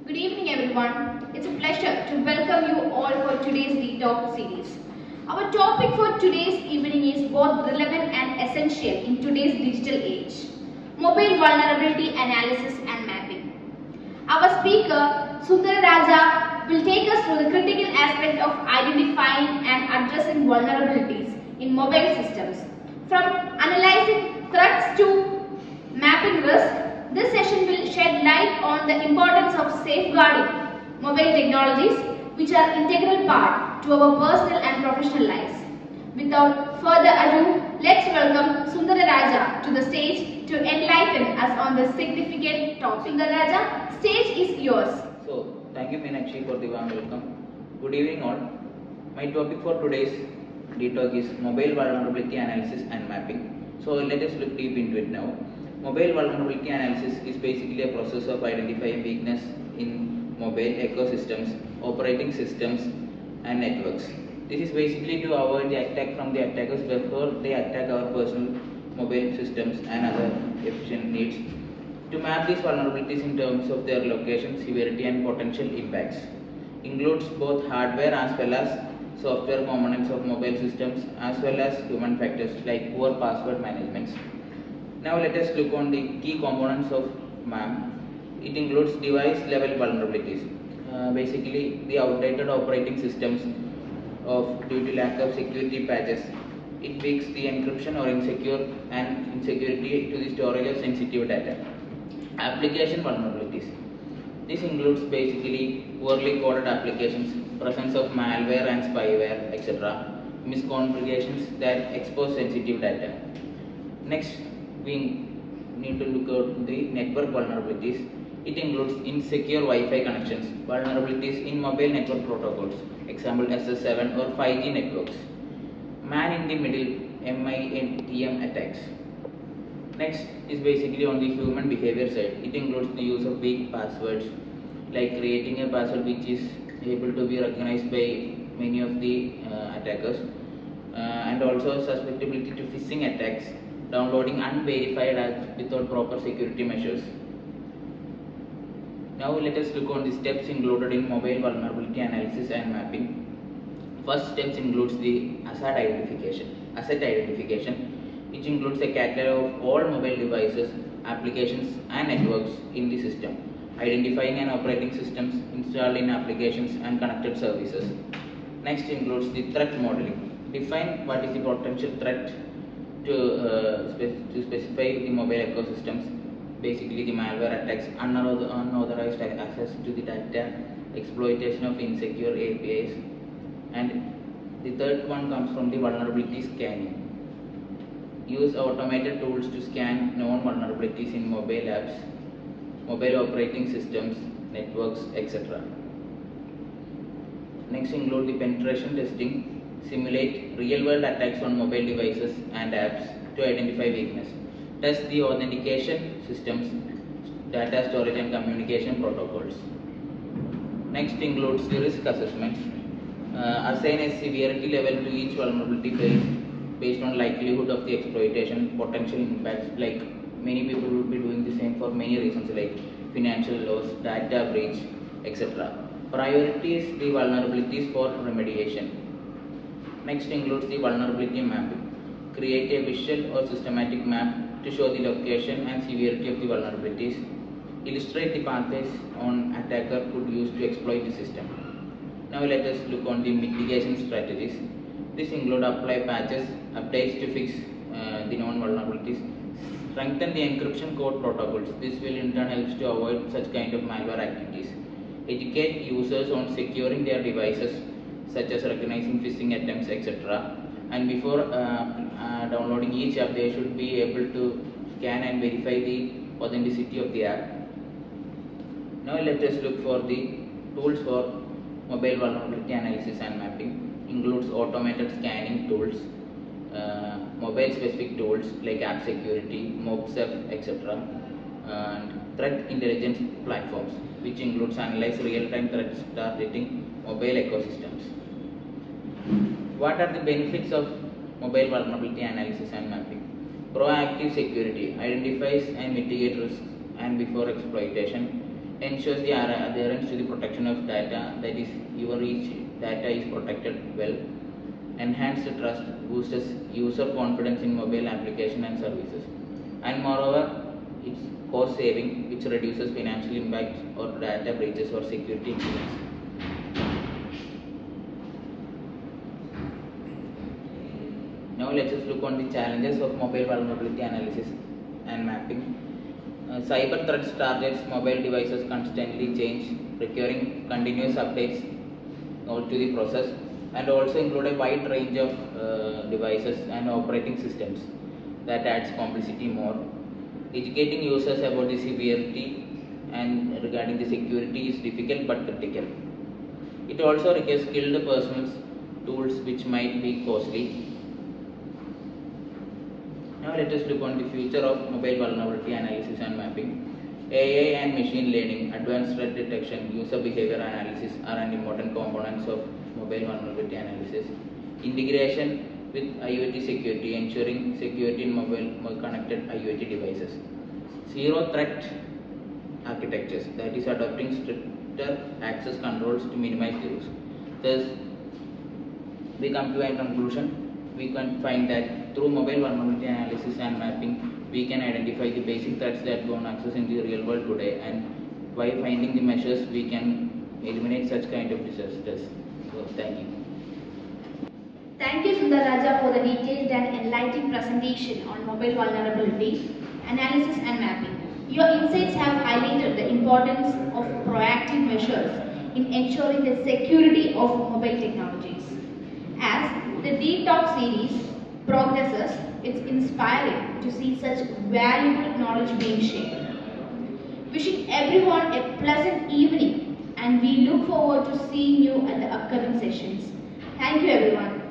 Good evening everyone. It's a pleasure to welcome you all for today's Talk series. Our topic for today's evening is both relevant and essential in today's digital age. Mobile vulnerability analysis and mapping. Our speaker Sundara will take us through the critical aspect of identifying and addressing vulnerabilities in mobile systems. From analyzing threats to mapping risk, this session will shed light on the importance of safeguarding mobile technologies which are an integral part to our personal and professional lives. Without further ado, let's welcome Sundara to the stage to enlighten us on this significant topic. Sundara, stage is yours. So, thank you Meenakshi for the warm welcome. Good evening all. My topic for today's talk is mobile vulnerability analysis and mapping. So, let us look deep into it now. Mobile vulnerability analysis is basically a process of identifying weakness in mobile ecosystems, operating systems and networks. This is basically to avoid the attack from the attackers before they attack our personal mobile systems and other efficient needs. To map these vulnerabilities in terms of their location, severity and potential impacts. Includes both hardware as well as software components of mobile systems as well as human factors like poor password management. Now let us look on the key components of MAM. It includes device level vulnerabilities. Basically the outdated operating systems due to lack of security patches. It breaks the encryption or insecurity to the storage of sensitive data. Application vulnerabilities. This includes basically poorly coded applications, presence of malware and spyware, etc. Misconfigurations that expose sensitive data. Next, we need to look at the network vulnerabilities. It includes insecure Wi-Fi connections, vulnerabilities in mobile network protocols, example SS7 or 5G networks. Man in the middle, MINTM attacks. Next is basically on the human behavior side. It includes the use of weak passwords, like creating a password which is able to be recognized by many of the attackers, and also susceptibility to phishing attacks, downloading unverified apps without proper security measures. Now let us look on the steps included in mobile vulnerability analysis and mapping. First steps includes the asset identification, which includes a catalog of all mobile devices, applications and networks in the system, identifying and operating systems installed in applications and connected services. Next includes the threat modeling. Define what is the potential threat to specify the mobile ecosystems, basically the malware attacks, unauthorized access to the data, exploitation of insecure APIs, and the third one comes from the vulnerability scanning. Use automated tools to scan known vulnerabilities in mobile apps, mobile operating systems, networks, etc. Next include the penetration testing. Simulate real-world attacks on mobile devices and apps to identify weakness. Test the authentication systems, data storage and communication protocols. Next includes the risk assessments. Assign a severity level to each vulnerability based on likelihood of the exploitation, potential impacts. Like many people will be doing the same for many reasons like financial loss, data breach, etc. Prioritize the vulnerabilities for remediation. Next includes the vulnerability mapping. Create a visual or systematic map to show the location and severity of the vulnerabilities. Illustrate the pathways an attacker could use to exploit the system. Now let us look on the mitigation strategies. This include apply patches, updates to fix the known vulnerabilities. Strengthen the encryption code protocols. This will in turn help to avoid such kind of malware activities. Educate users on securing their devices, such as recognizing phishing attempts, etc. And before downloading each app, they should be able to scan and verify the authenticity of the app. Now let us look for the tools for mobile vulnerability analysis and mapping. Includes automated scanning tools, mobile specific tools like app security, MobSef, etc. And threat intelligence platforms, which includes analyze real-time threats targeting mobile ecosystems. What are the benefits of mobile vulnerability analysis and mapping? Proactive security identifies and mitigates risks and before exploitation. ensures the adherence to the protection of data, that is, your each data is protected well, enhance the trust, boosts user confidence in mobile application and services, and moreover, it's cost saving, which reduces financial impact or data breaches or security incidents. Now let us look on the challenges of mobile vulnerability analysis and mapping. Cyber threats targets mobile devices constantly change, requiring continuous updates to the process, and also include a wide range of devices and operating systems that adds complexity more. Educating users about the severity and regarding the security is difficult but critical. It also requires skilled personnel tools which might be costly. Now let us look on the future of mobile vulnerability analysis and mapping. AI and machine learning, advanced threat detection, user behavior analysis are an important components of mobile vulnerability analysis. Integration with IoT security, ensuring security in mobile connected IoT devices. Zero threat architectures, that is adopting stricter access controls to minimize the risk. Thus, we come to a conclusion. We can find that through mobile vulnerability analysis and mapping, we can identify the basic threats that go on access in the real world today, and by finding the measures, we can eliminate such kind of disasters. So, thank you. Thank you, Sundara, for the detailed and enlightening presentation on mobile vulnerability, analysis and mapping. Your insights have highlighted the importance of proactive measures in ensuring the security of mobile technologies. As the Talk series progresses, it's inspiring to see such valuable knowledge being shared. Wishing everyone a pleasant evening, and we look forward to seeing you at the upcoming sessions. Thank you, everyone.